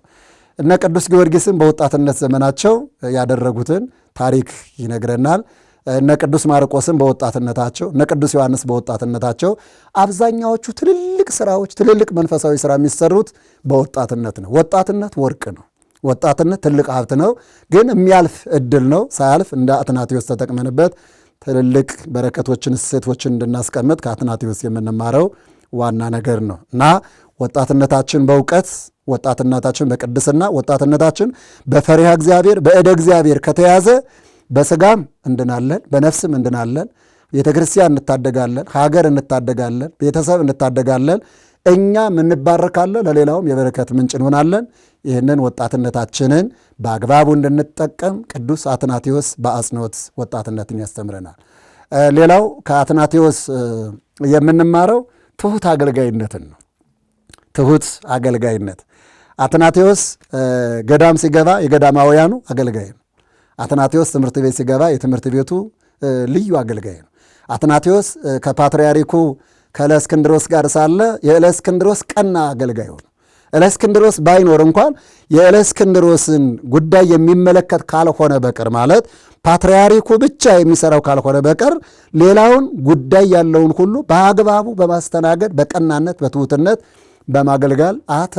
እነ ቅዱስ ጊዮርጊስም በወጣትነት ዘመናቸው ያደረጉትን ታሪክ ይነግረናል። እነ ቅዱስ ማርቆስም በወጣትነታቸው፣ እነ ቅዱስ ዮሐንስ በወጣትነታቸው። አብዛኛዎቹ ትልልቅ ስራዎች፣ ትልልቅ መንፈሳዊ ስራ የሚሰሩት በወጣትነት ነው። ወጣትነት ወርቅ ነው። ወጣትነት ትልቅ ሀብት ነው፣ ግን የሚያልፍ እድል ነው። ሳያልፍ እንደ አትናቴዎስ ተጠቅመንበት ትልልቅ በረከቶችን፣ እሴቶችን እንድናስቀምጥ ከአትናቴዎስ የምንማረው ዋና ነገር ነው እና ወጣትነታችን በእውቀት፣ ወጣትነታችን በቅድስና፣ ወጣትነታችን በፈሪሃ እግዚአብሔር በእደ እግዚአብሔር ከተያዘ በስጋም እንድናለን፣ በነፍስም እንድናለን፣ ቤተ ክርስቲያን እንታደጋለን፣ ሀገር እንታደጋለን፣ ቤተሰብ እንታደጋለን፣ እኛም እንባረካለን፣ ለሌላውም የበረከት ምንጭ እንሆናለን። ይህንን ወጣትነታችንን በአግባቡ እንድንጠቀም ቅዱስ አትናቴዎስ በአጽንኦት ወጣትነትን ያስተምረናል። ሌላው ከአትናቴዎስ የምንማረው ትሑት አገልጋይነትን ነው። ትሑት አገልጋይነት። አትናቴዎስ ገዳም ሲገባ የገዳማውያኑ አገልጋይ ነው። አትናቴዎስ ትምህርት ቤት ሲገባ የትምህርት ቤቱ ልዩ አገልጋይ ነው። አትናቴዎስ ከፓትርያርኩ ከእለእስክንድሮስ ጋር ሳለ የእለእስክንድሮስ ቀና አገልጋይ ሆነ። እለእስክንድሮስ ባይኖር እንኳን የእለእስክንድሮስን ጉዳይ የሚመለከት ካልሆነ በቀር ማለት ፓትርያርኩ ብቻ የሚሰራው ካልሆነ በቀር ሌላውን ጉዳይ ያለውን ሁሉ በአግባቡ በማስተናገድ በቀናነት በትሑትነት በማገልጋል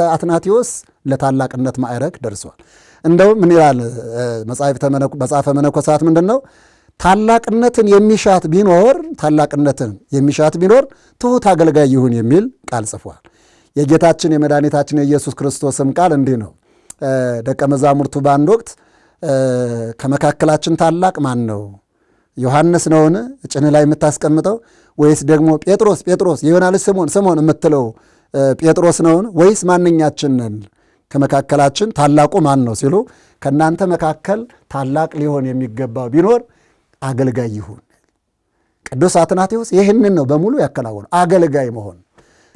አትናቴዎስ ለታላቅነት ማዕረግ ደርሷል። እንደውም ምን ይላል መጽሐፈ መነኮሳት ምንድን ነው? ታላቅነትን የሚሻት ቢኖር ትሑት አገልጋይ ይሁን የሚል ቃል ጽፏል። የጌታችን የመድኃኒታችን የኢየሱስ ክርስቶስም ቃል እንዲህ ነው። ደቀ መዛሙርቱ በአንድ ወቅት ከመካከላችን ታላቅ ማን ነው? ዮሐንስ ነውን ጭንህ ላይ የምታስቀምጠው? ወይስ ደግሞ ጴጥሮስ ጴጥሮስ የዮና ልጅ ስምዖን ስምዖን የምትለው ጴጥሮስ ነውን? ወይስ ማንኛችን ነን? ከመካከላችን ታላቁ ማን ነው ሲሉ ከእናንተ መካከል ታላቅ ሊሆን የሚገባው ቢኖር አገልጋይ ይሁን። ቅዱስ አትናቴዎስ ይህንን ነው በሙሉ ያከናወነ። አገልጋይ መሆን፣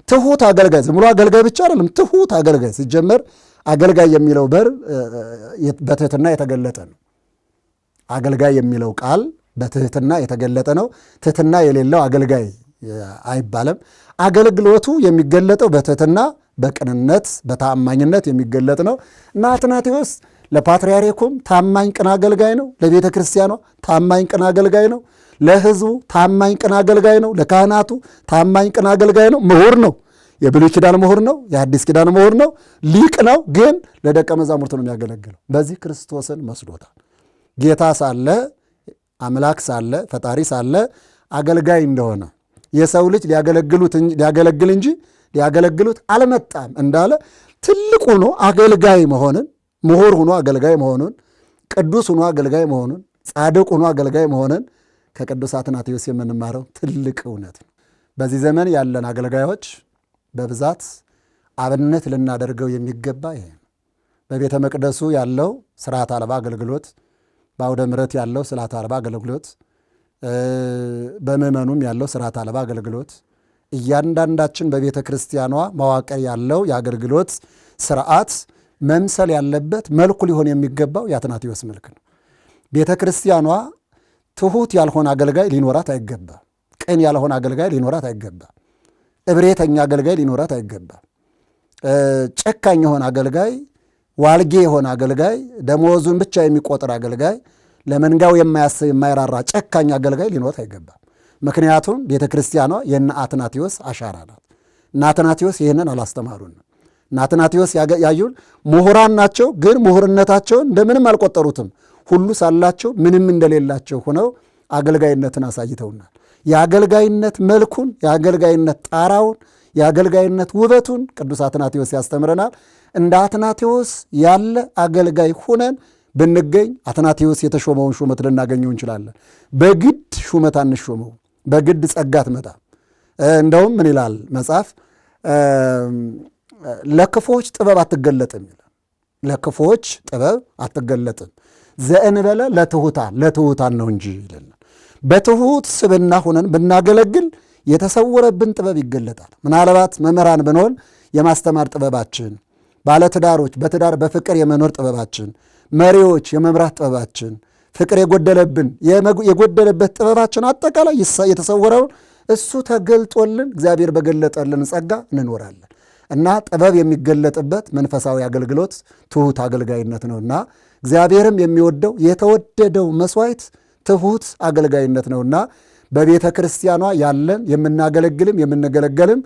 ትሑት አገልጋይ። ዝም ብሎ አገልጋይ ብቻ አይደለም፣ ትሑት አገልጋይ። ሲጀመር አገልጋይ የሚለው በር በትሕትና የተገለጠ ነው። አገልጋይ የሚለው ቃል በትሕትና የተገለጠ ነው። ትሕትና የሌለው አገልጋይ አይባልም። አገልግሎቱ የሚገለጠው በትሕትና በቅንነት በታማኝነት የሚገለጥ ነው እና አትናቴዎስ ለፓትርያርኩም ታማኝ ቅን አገልጋይ ነው። ለቤተ ክርስቲያኗ ታማኝ ቅን አገልጋይ ነው። ለሕዝቡ ታማኝ ቅን አገልጋይ ነው። ለካህናቱ ታማኝ ቅን አገልጋይ ነው። ምሁር ነው። የብሉይ ኪዳን ምሁር ነው። የአዲስ ኪዳን ምሁር ነው። ሊቅ ነው። ግን ለደቀ መዛሙርቱ ነው የሚያገለግለው። በዚህ ክርስቶስን መስሎታል። ጌታ ሳለ አምላክ ሳለ ፈጣሪ ሳለ አገልጋይ እንደሆነ የሰው ልጅ ሊያገለግል እንጂ ሊያገለግሉት አልመጣም እንዳለ ትልቅ ሆኖ አገልጋይ መሆንን፣ ምሁር ሆኖ አገልጋይ መሆኑን፣ ቅዱስ ሆኖ አገልጋይ መሆኑን፣ ጻድቅ ሆኖ አገልጋይ መሆንን ከቅዱስ አትናቴዎስ የምንማረው ትልቅ እውነት ነው። በዚህ ዘመን ያለን አገልጋዮች በብዛት አብነት ልናደርገው የሚገባ ይሄ ነው። በቤተ መቅደሱ ያለው ስርዓት አልባ አገልግሎት፣ በአውደ ምሕረት ያለው ስርዓት አልባ አገልግሎት፣ በምዕመኑም ያለው ስርዓት አልባ አገልግሎት፣ እያንዳንዳችን በቤተ ክርስቲያኗ መዋቅር ያለው የአገልግሎት ስርዓት መምሰል ያለበት መልኩ ሊሆን የሚገባው የአትናቴዎስ መልክ ነው። ቤተ ክርስቲያኗ ትሑት ያልሆነ አገልጋይ ሊኖራት አይገባ። ቅን ያልሆነ አገልጋይ ሊኖራት አይገባ። እብሬተኛ አገልጋይ ሊኖራት አይገባ። ጨካኝ የሆነ አገልጋይ፣ ዋልጌ የሆነ አገልጋይ፣ ደመወዙን ብቻ የሚቆጥር አገልጋይ፣ ለመንጋው የማያስብ የማይራራ ጨካኝ አገልጋይ ሊኖራት አይገባ። ምክንያቱም ቤተ ክርስቲያኗ የእነ አትናቴዎስ አሻራ ናት። እነ አትናቴዎስ ይህንን አላስተማሩንም። እነ አትናቴዎስ ያዩን ምሁራን ናቸው፣ ግን ምሁርነታቸውን እንደምንም አልቆጠሩትም። ሁሉ ሳላቸው ምንም እንደሌላቸው ሆነው አገልጋይነትን አሳይተውናል። የአገልጋይነት መልኩን፣ የአገልጋይነት ጣራውን፣ የአገልጋይነት ውበቱን ቅዱስ አትናቴዎስ ያስተምረናል። እንደ አትናቴዎስ ያለ አገልጋይ ሁነን ብንገኝ አትናቴዎስ የተሾመውን ሹመት ልናገኘው እንችላለን። በግድ ሹመት አንሾመው፣ በግድ ጸጋ ትመጣ። እንደውም ምን ይላል መጽሐፍ? ለክፎች ጥበብ አትገለጥም ይላል። ለክፎች ጥበብ አትገለጥም ዘእንበለ ለትሑታን ነው እንጂ ይለናል። በትሑት ስብና ሁነን ብናገለግል የተሰወረብን ጥበብ ይገለጣል። ምናልባት መምህራን ብንሆን የማስተማር ጥበባችን፣ ባለትዳሮች በትዳር በፍቅር የመኖር ጥበባችን፣ መሪዎች የመምራት ጥበባችን፣ ፍቅር የጎደለበት ጥበባችን አጠቃላይ የተሰወረውን እሱ ተገልጦልን እግዚአብሔር በገለጠልን ጸጋ እንኖራለን እና ጥበብ የሚገለጥበት መንፈሳዊ አገልግሎት ትሑት አገልጋይነት ነውና እግዚአብሔርም የሚወደው የተወደደው መሥዋዕት ትሑት አገልጋይነት ነውና በቤተ ክርስቲያኗ ያለን የምናገለግልም የምንገለገልም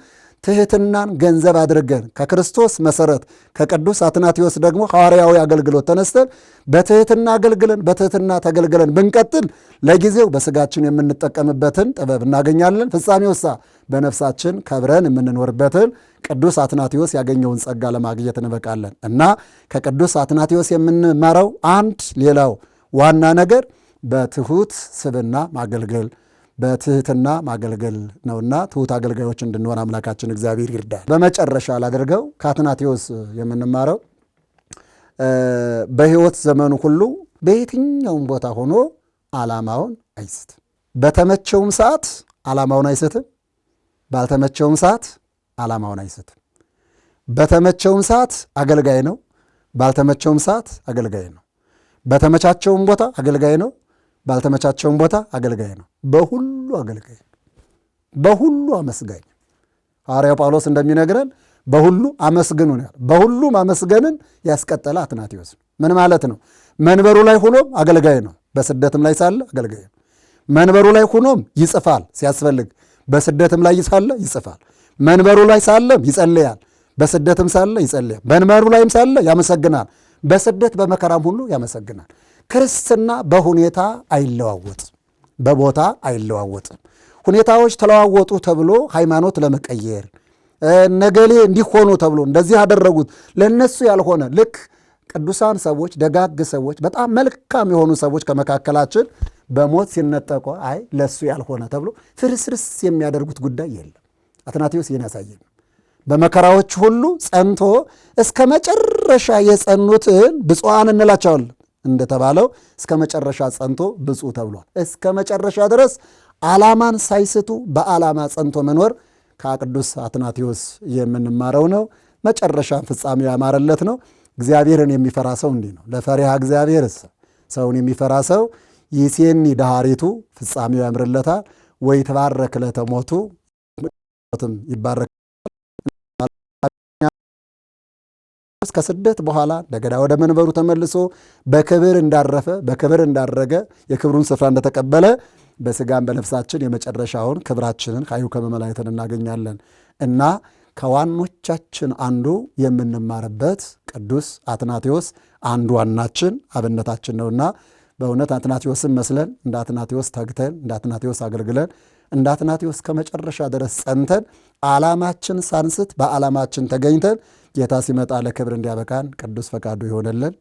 ትሕትናን ገንዘብ አድርገን ከክርስቶስ መሠረት ከቅዱስ አትናቴዎስ ደግሞ ሐዋርያዊ አገልግሎት ተነስተን በትሕትና አገልግለን በትሕትና ተገልግለን ብንቀጥል ለጊዜው በሥጋችን የምንጠቀምበትን ጥበብ እናገኛለን። ፍጻሜውሳ በነፍሳችን ከብረን የምንኖርበትን ቅዱስ አትናቴዎስ ያገኘውን ጸጋ ለማግኘት እንበቃለን እና ከቅዱስ አትናቴዎስ የምንማረው አንድ ሌላው ዋና ነገር በትሑት ስብና ማገልገል በትሕትና ማገልገል ነውና ትሑት አገልጋዮች እንድንሆን አምላካችን እግዚአብሔር ይርዳል። በመጨረሻ ላደርገው ከአትናቴዎስ የምንማረው በሕይወት ዘመኑ ሁሉ በየትኛውም ቦታ ሆኖ ዓላማውን አይስትም። በተመቸውም ሰዓት ዓላማውን አይስትም፣ ባልተመቸውም ሰዓት ዓላማውን አይስትም። በተመቸውም ሰዓት አገልጋይ ነው፣ ባልተመቸውም ሰዓት አገልጋይ ነው። በተመቻቸውም ቦታ አገልጋይ ነው፣ ባልተመቻቸውም ቦታ አገልጋይ ነው። በሁሉ አገልጋይ ነው፣ በሁሉ አመስጋኝ። ሐዋርያው ጳውሎስ እንደሚነግረን በሁሉ አመስግኑ ነው። በሁሉ ማመስገንን ያስቀጠለ አትናቴዎስ ነው። ምን ማለት ነው? መንበሩ ላይ ሆኖም አገልጋይ ነው፣ በስደትም ላይ ሳለ አገልጋይ ነው። መንበሩ ላይ ሆኖም ይጽፋል ሲያስፈልግ፣ በስደትም ላይ ሳለ ይጽፋል። መንበሩ ላይ ሳለም ይጸልያል፣ በስደትም ሳለ ይጸልያል። መንበሩ ላይም ሳለ ያመሰግናል፣ በስደት በመከራም ሁሉ ያመሰግናል። ክርስትና በሁኔታ አይለዋወጥም፣ በቦታ አይለዋወጥም። ሁኔታዎች ተለዋወጡ ተብሎ ሃይማኖት ለመቀየር ነገሌ እንዲሆኑ ተብሎ እንደዚህ ያደረጉት ለነሱ ያልሆነ ልክ ቅዱሳን ሰዎች፣ ደጋግ ሰዎች፣ በጣም መልካም የሆኑ ሰዎች ከመካከላችን በሞት ሲነጠቁ አይ ለሱ ያልሆነ ተብሎ ፍርስርስ የሚያደርጉት ጉዳይ የለም። አትናቴዎስ ይህን ያሳየን። በመከራዎች ሁሉ ጸንቶ እስከ መጨረሻ የጸኑትን ብፁዓን እንላቸዋለን እንደተባለው እስከ መጨረሻ ጸንቶ ብፁዕ ተብሏል። እስከ መጨረሻ ድረስ ዓላማን ሳይስቱ በዓላማ ጸንቶ መኖር ከቅዱስ አትናቴዎስ የምንማረው ነው። መጨረሻ ፍጻሜው ያማረለት ነው። እግዚአብሔርን የሚፈራ ሰው እንዲህ ነው። ለፈሪሃ እግዚአብሔር ሰውን የሚፈራ ሰው ይሴኒ ዳሃሪቱ ፍጻሜው ያምርለታል። ወይ ተባረክ ለተሞቱ ይባረክ። ከስደት በኋላ እንደገና ወደ መንበሩ ተመልሶ በክብር እንዳረፈ በክብር እንዳረገ የክብሩን ስፍራ እንደተቀበለ በስጋም በነፍሳችን የመጨረሻውን ክብራችንን ካዩ ከመመላእክትን እናገኛለን እና ከዋኖቻችን አንዱ የምንማርበት ቅዱስ አትናቴዎስ አንዱ ዋናችን አብነታችን ነውና በእውነት አትናቴዎስን መስለን እንደ አትናቴዎስ ተግተን እንደ አትናቴዎስ አገልግለን እንደ አትናቴዎስ ከመጨረሻ ድረስ ጸንተን ዓላማችን ሳንስት በዓላማችን ተገኝተን ጌታ ሲመጣ ለክብር እንዲያበቃን ቅዱስ ፈቃዱ ይሆነልን።